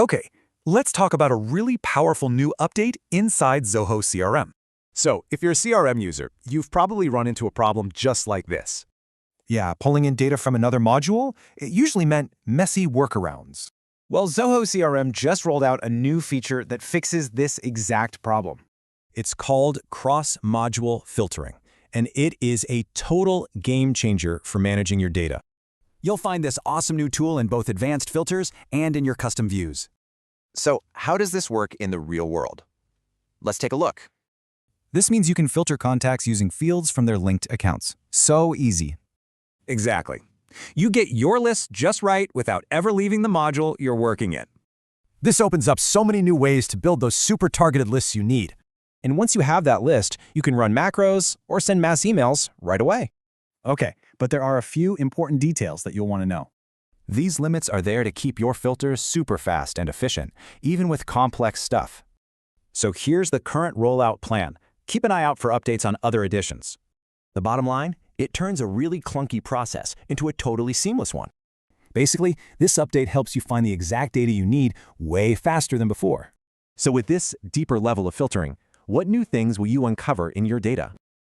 Okay, let's talk about a really powerful new update inside Zoho CRM. So, if you're a CRM user, you've probably run into a problem just like this. Yeah, pulling in data from another module, it usually meant messy workarounds. Well, Zoho CRM just rolled out a new feature that fixes this exact problem. It's called cross-module filtering, and it is a total game changer for managing your data. You'll find this awesome new tool in both advanced filters and in your custom views. So, how does this work in the real world? Let's take a look. This means you can filter contacts using fields from their linked accounts. So easy. Exactly. You get your list just right without ever leaving the module you're working in. This opens up so many new ways to build those super targeted lists you need. And once you have that list, you can run macros or send mass emails right away. Okay, but there are a few important details that you'll want to know. These limits are there to keep your filters super fast and efficient, even with complex stuff. So here's the current rollout plan. Keep an eye out for updates on other editions. The bottom line, it turns a really clunky process into a totally seamless one. Basically, this update helps you find the exact data you need way faster than before. So with this deeper level of filtering, what new things will you uncover in your data?